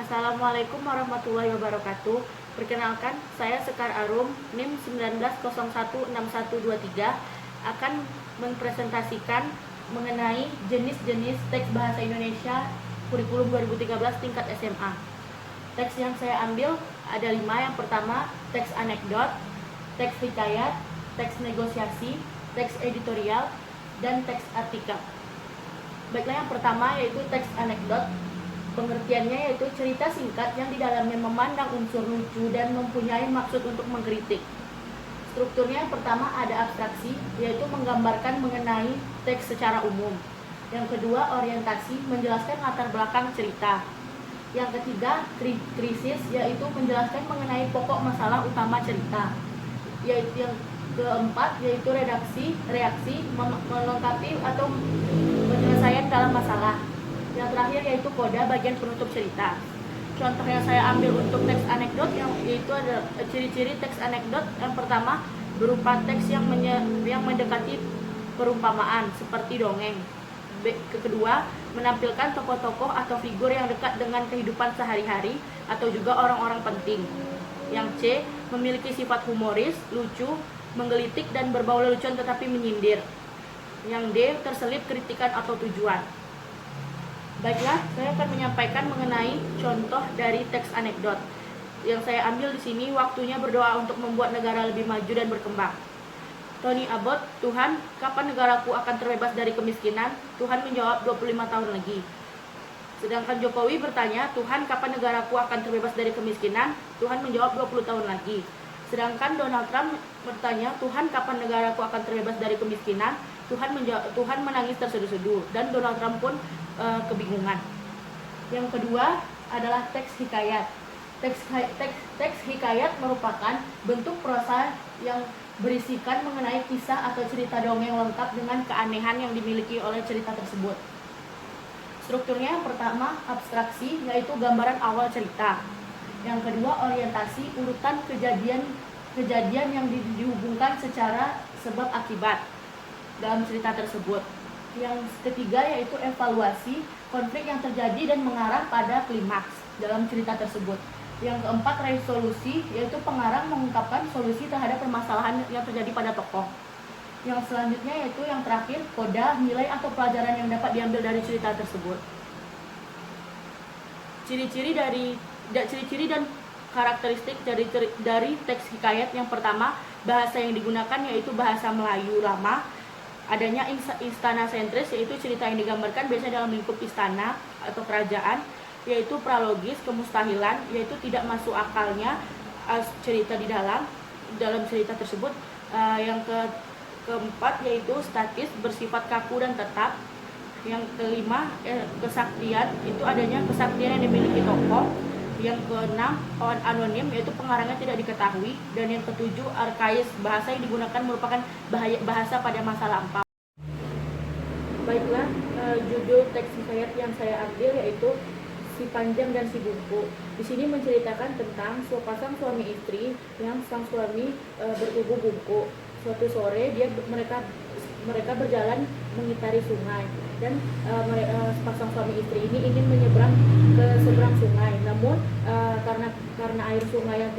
Assalamualaikum warahmatullahi wabarakatuh. Perkenalkan, saya Sekar Arum, NIM 19016123 akan mempresentasikan mengenai jenis-jenis teks bahasa Indonesia kurikulum 2013 tingkat SMA. Teks yang saya ambil ada 5. Yang pertama, teks anekdot, teks hikayat, teks negosiasi, teks editorial, dan teks artikel. Baiklah, yang pertama yaitu teks anekdot. Pengertiannya yaitu cerita singkat yang di dalamnya memandang unsur lucu dan mempunyai maksud untuk mengkritik. Strukturnya yang pertama ada abstraksi, yaitu menggambarkan mengenai teks secara umum. Yang kedua orientasi, menjelaskan latar belakang cerita. Yang ketiga krisis, yaitu menjelaskan mengenai pokok masalah utama cerita. Yaitu yang keempat yaitu reaksi, melengkapi atau penyelesaian dalam masalah. Yang terakhir yaitu koda, bagian penutup cerita. Contoh yang saya ambil untuk teks anekdot yaitu ada ciri-ciri teks anekdot. Yang pertama berupa teks yang mendekati perumpamaan seperti dongeng. Kedua, menampilkan tokoh-tokoh atau figur yang dekat dengan kehidupan sehari-hari atau juga orang-orang penting. Yang C, memiliki sifat humoris, lucu, menggelitik dan berbau lelucon tetapi menyindir. Yang D, terselip kritikan atau tujuan. Baiklah, saya akan menyampaikan mengenai contoh dari teks anekdot. Yang saya ambil di sini, waktunya berdoa untuk membuat negara lebih maju dan berkembang. Tony Abbott, Tuhan, kapan negaraku akan terbebas dari kemiskinan? Tuhan menjawab 25 tahun lagi. Sedangkan Jokowi bertanya, Tuhan, kapan negaraku akan terbebas dari kemiskinan? Tuhan menjawab 20 tahun lagi. Sedangkan Donald Trump bertanya, Tuhan, kapan negaraku akan terbebas dari kemiskinan? Tuhan menangis terseduh-seduh, dan Donald Trump pun kebingungan. Yang kedua adalah teks hikayat. Teks hikayat merupakan bentuk prosa yang berisikan mengenai kisah atau cerita dongeng lengkap dengan keanehan yang dimiliki oleh cerita tersebut. Strukturnya yang pertama abstraksi, yaitu gambaran awal cerita. Yang kedua orientasi, urutan kejadian yang dihubungkan secara sebab akibat dalam cerita tersebut. Yang ketiga yaitu evaluasi, konflik yang terjadi dan mengarah pada klimaks dalam cerita tersebut. Yang keempat resolusi, yaitu pengarang mengungkapkan solusi terhadap permasalahan yang terjadi pada tokoh. Yang selanjutnya yaitu yang terakhir koda, nilai atau pelajaran yang dapat diambil dari cerita tersebut. Ciri-ciri dan karakteristik dari teks hikayat. Yang pertama, bahasa yang digunakan yaitu bahasa Melayu lama. Adanya istana sentris, yaitu cerita yang digambarkan biasanya dalam lingkup istana atau kerajaan. Yaitu pralogis, kemustahilan, yaitu tidak masuk akalnya cerita di dalam cerita tersebut. Yang keempat yaitu statis, bersifat kaku dan tetap. Yang kelima kesaktian, itu adanya kesaktian yang dimiliki tokoh. Yang keenam anonim, yaitu pengarangnya tidak diketahui. Dan yang ketujuh arkais, bahasa yang digunakan merupakan bahasa pada masa lampau. Baiklah, judul teks hikayat yang saya ambil yaitu Si Panjang dan Si Bungku. Di sini menceritakan tentang sepasang suami istri yang sang suami berkubu-bungku. Suatu sore mereka berjalan mengitari sungai, dan sepasang suami istri ini ingin menyeberang ke seberang sungai. Namun karena air sungai yang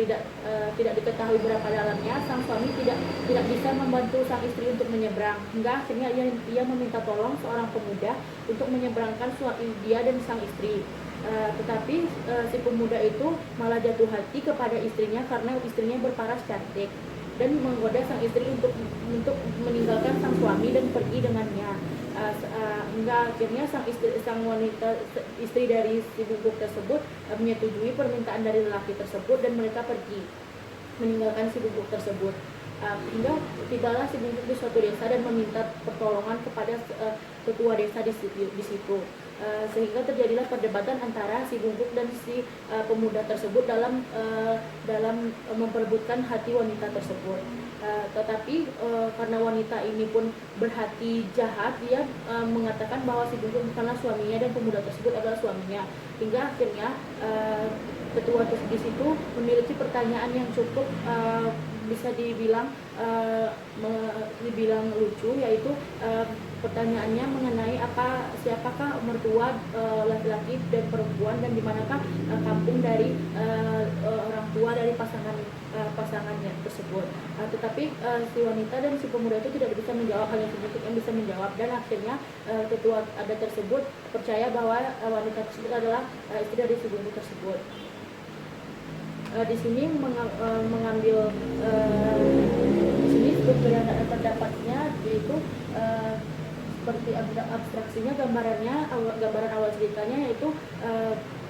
tidak diketahui berapa dalamnya, sang suami tidak bisa membantu sang istri untuk menyeberang. Hingga akhirnya ia meminta tolong seorang pemuda untuk menyeberangkan dia dan sang istri. Tetapi si pemuda itu malah jatuh hati kepada istrinya karena istrinya berparas cantik dan menggoda sang istri untuk meninggalkan sang suami dan pergi dengannya. Hingga akhirnya sang wanita istri dari si bungkuk tersebut menyetujui permintaan dari lelaki tersebut dan mereka pergi meninggalkan si bungkuk tersebut. Hingga tibalah si bungkuk di suatu desa dan meminta pertolongan kepada ketua desa di situ. Sehingga terjadilah perdebatan antara si bungkuk dan si pemuda tersebut dalam memperebutkan hati wanita tersebut. Tetapi karena wanita ini pun berhati jahat, dia mengatakan bahwa si bungkuk bukanlah suaminya dan pemuda tersebut adalah suaminya. Hingga akhirnya ketua di situ memiliki pertanyaan yang cukup bisa dibilang lucu, yaitu Pertanyaannya mengenai siapakah mertua laki-laki dan perempuan, dan di manakah kampung dari orang tua dari pasangannya tersebut. Tetapi si wanita dan si pemuda itu tidak bisa menjawab, hanya sedikit yang bisa menjawab, dan akhirnya ketua adat tersebut percaya bahwa wanita tersebut adalah istri dari si bumbu tersebut. Di sini mengambil di sini struktur yang terdapatnya yaitu seperti abstraksinya, gambaran awal ceritanya yaitu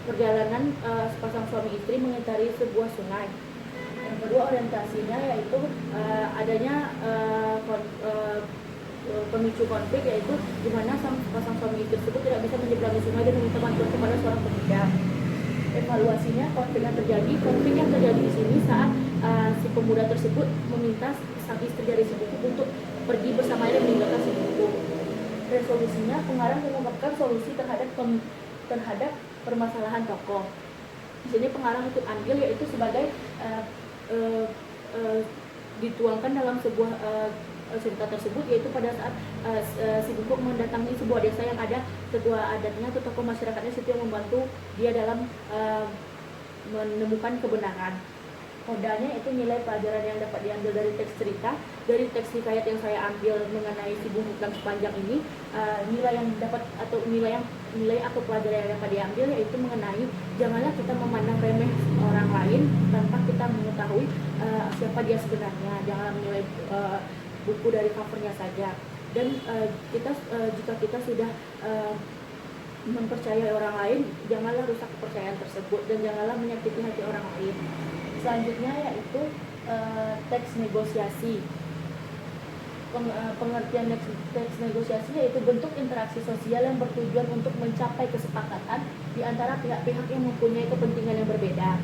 perjalanan sepasang suami istri mengitari sebuah sungai. Yang kedua orientasinya yaitu adanya pemicu konflik, yaitu di mana sepasang suami istri tersebut tidak bisa menyeberangi sungai dan meminta bantuan kepada seorang pemuda. Evaluasinya konflik yang terjadi di sini saat si pemuda tersebut meminta sang istri dari si buku untuk pergi bersamanya dan meninggalkan si buku. Resolusinya, pengarang mengungkapkan solusi terhadap permasalahan tokoh. Di sini pengarang ikut andil, yaitu sebagai dituangkan dalam sebuah cerita tersebut, yaitu pada saat si buku mendatangi sebuah desa yang ada ketua adatnya atau tokoh masyarakatnya situ yang membantu dia dalam menemukan kebenaran. Kodanya itu nilai pelajaran yang dapat diambil dari teks cerita. Dari teks hikayat yang saya ambil mengenai si bumbu sepanjang ini, nilai yang dapat atau nilai atau pelajaran yang dapat diambil yaitu mengenai janganlah kita memandang remeh orang lain tanpa kita mengetahui siapa dia sebenarnya. Jangan menilai buku dari covernya saja. Dan jika kita sudah mempercayai orang lain, janganlah rusak kepercayaan tersebut dan janganlah menyakiti hati orang lain. Selanjutnya yaitu teks negosiasi. Pengertian teks negosiasi yaitu bentuk interaksi sosial yang bertujuan untuk mencapai kesepakatan di antara pihak-pihak yang mempunyai kepentingan yang berbeda.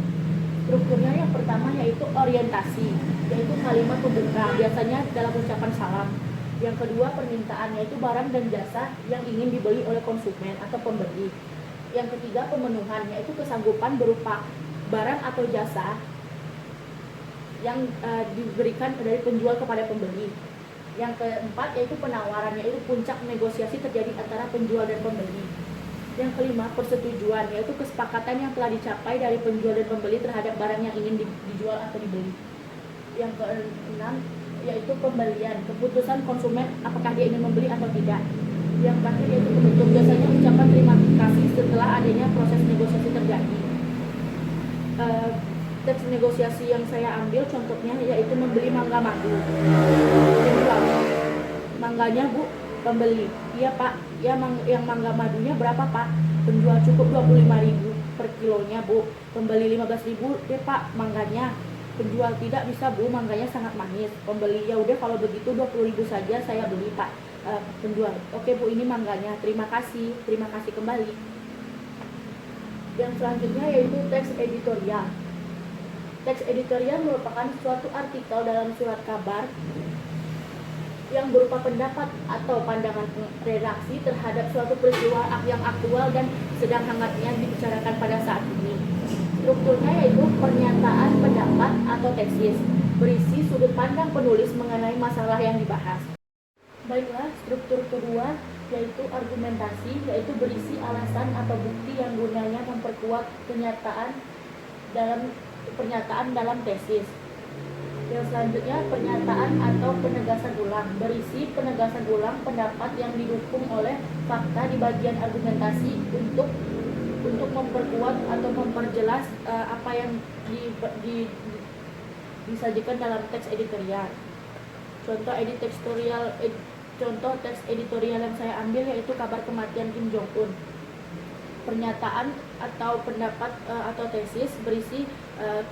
Strukturnya yang pertama yaitu orientasi, yaitu kalimat pembuka, biasanya dalam ucapan salam. Yang kedua permintaan, yaitu barang dan jasa yang ingin dibeli oleh konsumen atau pembeli. Yang ketiga pemenuhan, yaitu kesanggupan berupa barang atau jasa yang diberikan dari penjual kepada pembeli. Yang keempat yaitu penawaran, yaitu puncak negosiasi terjadi antara penjual dan pembeli. Yang kelima persetujuan, yaitu kesepakatan yang telah dicapai dari penjual dan pembeli terhadap barang yang ingin dijual atau dibeli. Yang keenam yaitu pembelian, keputusan konsumen apakah dia ingin membeli atau tidak. Yang terakhir yaitu penutup, biasanya ucapan terima kasih setelah adanya proses negosiasi terjadi. Teks negosiasi yang saya ambil contohnya yaitu membeli mangga madu. Mangganya bu, pembeli, iya pak, ya yang mangga madunya berapa pak? Penjual cukup 25.000 per kilonya bu. Pembeli 15.000 deh pak mangganya. Penjual tidak bisa bu, mangganya sangat manis. Pembeli ya udah kalau begitu 20.000 saja saya beli pak. Penjual, oke bu ini mangganya, terima kasih kembali. Yang selanjutnya yaitu teks editorial. Teks editorial merupakan suatu artikel dalam surat kabar yang berupa pendapat atau pandangan redaksi terhadap suatu peristiwa yang aktual dan sedang hangatnya dibicarakan pada saat ini. Strukturnya yaitu pernyataan pendapat atau tesis, berisi sudut pandang penulis mengenai masalah yang dibahas. Baiklah, struktur kedua yaitu argumentasi, yaitu berisi alasan atau bukti yang gunanya memperkuat pernyataan dalam tesis. Yang selanjutnya pernyataan atau penegasan ulang, berisi penegasan ulang pendapat yang didukung oleh fakta di bagian argumentasi untuk memperkuat atau memperjelas apa yang disajikan dalam teks editorial. Contoh teks editorial yang saya ambil yaitu kabar kematian Kim Jong Un. Pernyataan atau pendapat atau tesis berisi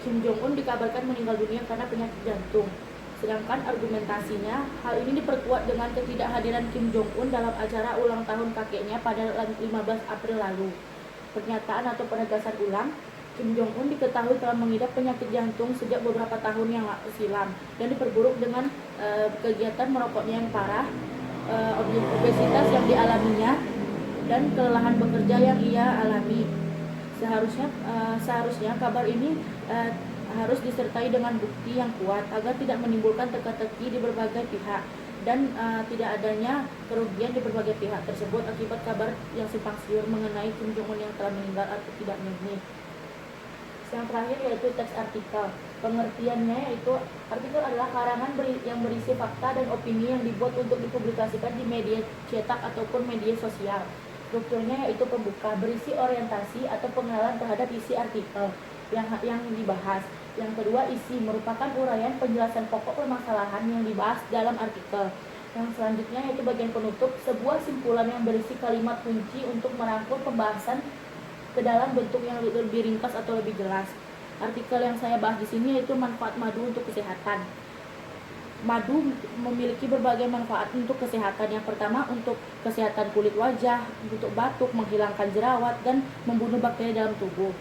Kim Jong Un dikabarkan meninggal dunia karena penyakit jantung. Sedangkan argumentasinya, hal ini diperkuat dengan ketidakhadiran Kim Jong Un dalam acara ulang tahun kakeknya pada 15 April lalu. Pernyataan atau penegasan ulang, Kim Jong Un diketahui telah mengidap penyakit jantung sejak beberapa tahun yang silam dan diperburuk dengan kegiatan merokoknya yang parah, obesitas yang dialaminya, dan kelelahan bekerja yang ia alami. Seharusnya kabar ini harus disertai dengan bukti yang kuat agar tidak menimbulkan teka-teki di berbagai pihak. dan tidak adanya kerugian di berbagai pihak tersebut akibat kabar yang simpang siur mengenai Kim Jong Un yang telah meninggal atau tidaknya ini. Yang terakhir yaitu teks artikel. Pengertiannya yaitu artikel adalah karangan yang berisi fakta dan opini yang dibuat untuk dipublikasikan di media cetak ataupun media sosial. Strukturnya yaitu pembuka, berisi orientasi atau pengenalan terhadap isi artikel yang dibahas. Yang kedua, isi, merupakan uraian penjelasan pokok permasalahan yang dibahas dalam artikel. Yang selanjutnya yaitu bagian penutup, sebuah simpulan yang berisi kalimat kunci untuk merangkum pembahasan ke dalam bentuk yang lebih ringkas atau lebih jelas. Artikel yang saya bahas di sini yaitu manfaat madu untuk kesehatan. Madu memiliki berbagai manfaat untuk kesehatan. Yang pertama, untuk kesehatan kulit wajah, untuk batuk, menghilangkan jerawat, dan membunuh bakteri dalam tubuh.